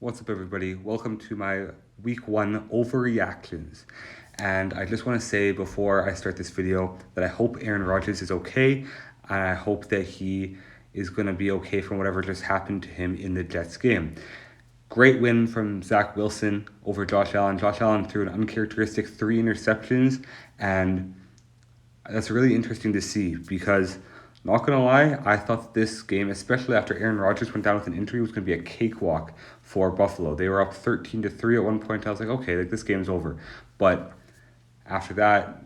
What's up, everybody? Welcome to my week one overreactions. And I just want to say before I start this video that I hope Aaron Rodgers is okay. And I hope that he is going to be okay from whatever just happened to him in the Jets game. Great win from Zach Wilson over Josh Allen. Josh Allen threw an uncharacteristic 3 interceptions, and that's really interesting to see because, not gonna lie, I thought this game, especially after Aaron Rodgers went down with an injury, was gonna be a cakewalk for Buffalo. They were up 13-3 at one point. I was like, okay, this game's over. But after that,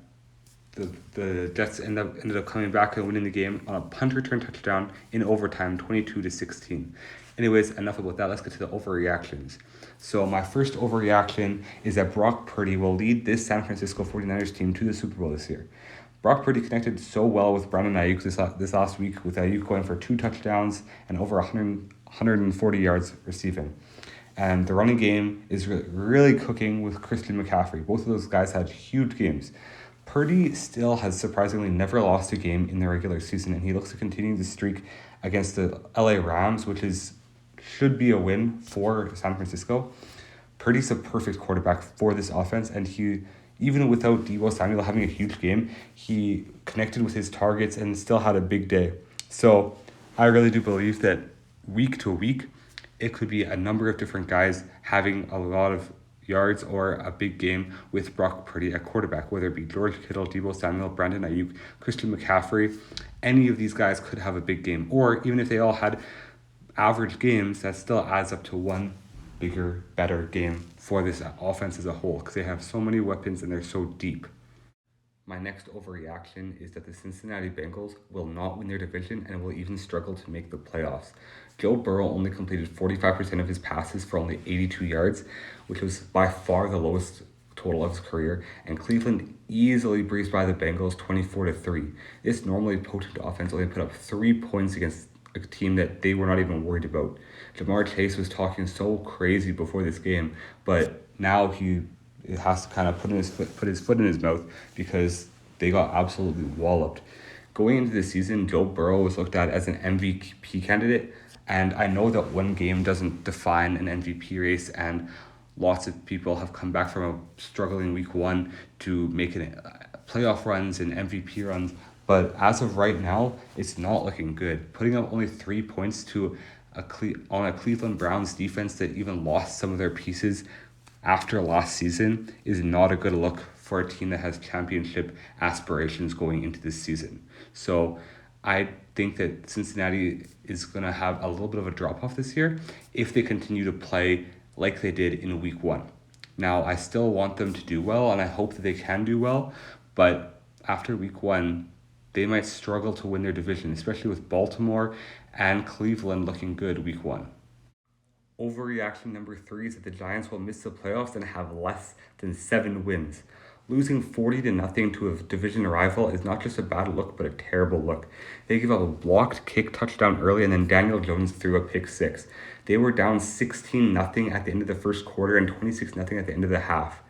the Jets ended up coming back and winning the game on a punt return touchdown in overtime, 22-16. Anyways, enough about that. Let's get to the overreactions. So my first overreaction is that Brock Purdy will lead this San Francisco 49ers team to the Super Bowl this year. Brock Purdy connected so well with Brandon Ayuk this last week, with Ayuk going for 2 touchdowns and over 140 yards receiving. And the running game is really cooking with Christian McCaffrey. Both of those guys had huge games. Purdy still has surprisingly never lost a game in the regular season, and he looks to continue the streak against the LA Rams, which should be a win for San Francisco. Purdy's a perfect quarterback for this offense, and he, even without Deebo Samuel having a huge game, he connected with his targets and still had a big day. So I really do believe that week to week, it could be a number of different guys having a lot of yards or a big game with Brock Purdy at quarterback, whether it be George Kittle, Deebo Samuel, Brandon Ayuk, Christian McCaffrey. Any of these guys could have a big game. Or even if they all had average games, that still adds up to one bigger, better game for this offense as a whole, because they have so many weapons and they're so deep. My next overreaction is that the Cincinnati Bengals will not win their division and will even struggle to make the playoffs. Joe Burrow only completed 45% of his passes for only 82 yards, which was by far the lowest total of his career, and Cleveland easily breezed by the Bengals 24-3. This normally potent offense only put up 3 points against a team that they were not even worried about. Jamar Chase was talking so crazy before this game, but now he has to kind of put his foot in his mouth because they got absolutely walloped. Going into the season, Joe Burrow was looked at as an MVP candidate, and I know that one game doesn't define an MVP race, and lots of people have come back from a struggling week one to making playoff runs and MVP runs. But as of right now, it's not looking good. Putting up only 3 points to on a Cleveland Browns defense that even lost some of their pieces after last season is not a good look for a team that has championship aspirations going into this season. So I think that Cincinnati is going to have a little bit of a drop-off this year if they continue to play like they did in week one. Now, I still want them to do well, and I hope that they can do well, but after week one, they might struggle to win their division, especially with Baltimore and Cleveland looking good week one. Overreaction number 3 is that the Giants will miss the playoffs and have less than 7 wins. Losing 40-0 to a division rival is not just a bad look, but a terrible look. They gave up a blocked kick touchdown early, and then Daniel Jones threw a pick 6. They were down 16-0 at the end of the first quarter and 26-0 at the end of the half.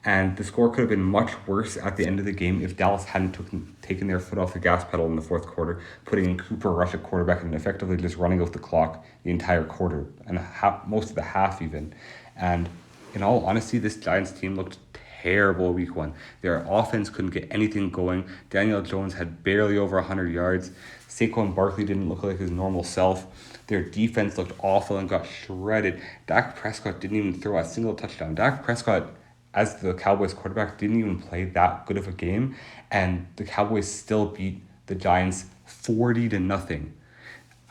And the score could have been much worse at the end of the game if Dallas hadn't taken their foot off the gas pedal in the fourth quarter, putting in Cooper Rush at quarterback and effectively just running out the clock the entire quarter and most of the half even. And in all honesty, this Giants team looked terrible week one. Their offense couldn't get anything going. Daniel Jones had barely over 100 yards. Saquon Barkley didn't look like his normal self. Their defense looked awful and got shredded. Dak Prescott didn't even throw a single touchdown. Dak Prescott, as the Cowboys quarterback, didn't even play that good of a game, and the Cowboys still beat the Giants 40-0.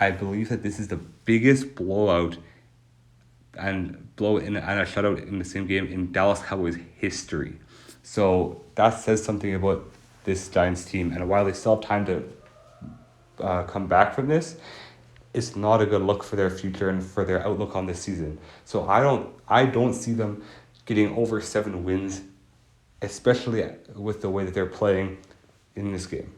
I believe that this is the biggest blowout and a shutout in the same game in Dallas Cowboys history. So that says something about this Giants team, and while they still have time to come back from this, it's not a good look for their future and for their outlook on this season. So I don't see them getting over 7 wins, especially with the way that they're playing in this game.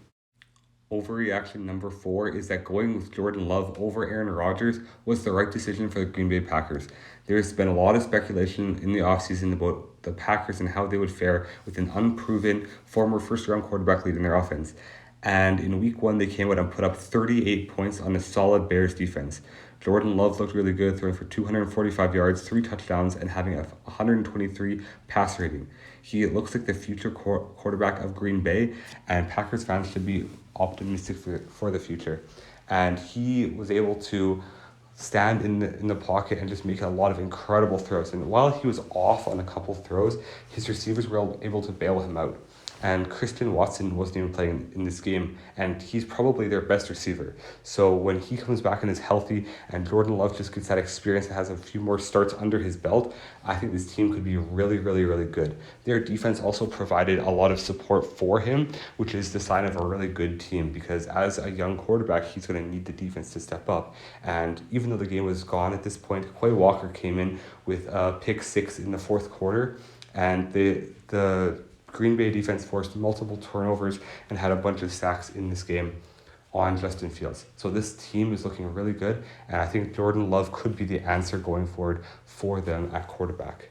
Overreaction number 4 is that going with Jordan Love over Aaron Rodgers was the right decision for the Green Bay Packers. There's been a lot of speculation in the offseason about the Packers and how they would fare with an unproven former first-round quarterback leading their offense. And in week one, they came out and put up 38 points on a solid Bears defense. Jordan Love looked really good, throwing for 245 yards, 3 touchdowns, and having a 123 pass rating. He looks like the future quarterback of Green Bay, and Packers fans should be optimistic for the future. And he was able to stand in the pocket and just make a lot of incredible throws. And while he was off on a couple throws, his receivers were able to bail him out. And Christian Watson wasn't even playing in this game, and he's probably their best receiver. So when he comes back and is healthy, and Jordan Love just gets that experience and has a few more starts under his belt, I think this team could be really, really, really good. Their defense also provided a lot of support for him, which is the sign of a really good team, because as a young quarterback, he's going to need the defense to step up. And even though the game was gone at this point, Quay Walker came in with a pick 6 in the fourth quarter, and the Green Bay defense forced multiple turnovers and had a bunch of sacks in this game on Justin Fields. So this team is looking really good, and I think Jordan Love could be the answer going forward for them at quarterback.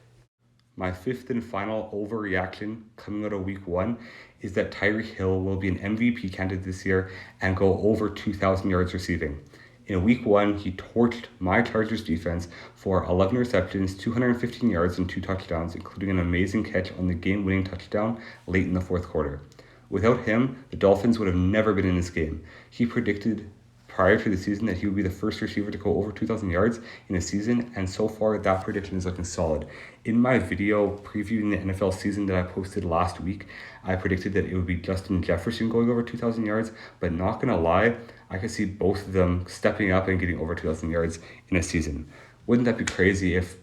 My fifth and final overreaction coming out of week 1 is that Tyree will be an MVP candidate this year and go over 2,000 yards receiving. In week 1, he torched my Chargers defense for 11 receptions, 215 yards, and 2 touchdowns, including an amazing catch on the game-winning touchdown late in the fourth quarter. Without him, the Dolphins would have never been in this game. He predicted prior to the season that he would be the first receiver to go over 2,000 yards in a season, and so far that prediction is looking solid. In my video previewing the NFL season that I posted last week, I predicted that it would be Justin Jefferson going over 2,000 yards, but not gonna lie, I could see both of them stepping up and getting over 2,000 yards in a season. Wouldn't that be crazy if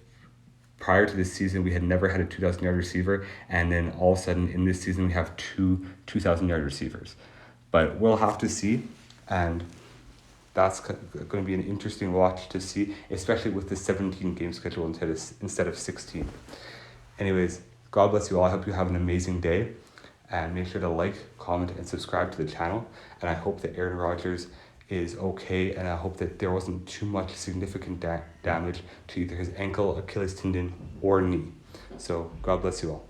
prior to this season we had never had a 2,000 yard receiver, and then all of a sudden in this season we have two 2,000 yard receivers? But we'll have to see, and that's going to be an interesting watch to see, especially with the 17 game schedule instead of 16. Anyways, God bless you all. I hope you have an amazing day, and make sure to like, comment, and subscribe to the channel. And I hope that Aaron Rodgers is okay, and I hope that there wasn't too much significant damage to either his ankle, Achilles tendon, or knee. So God bless you all.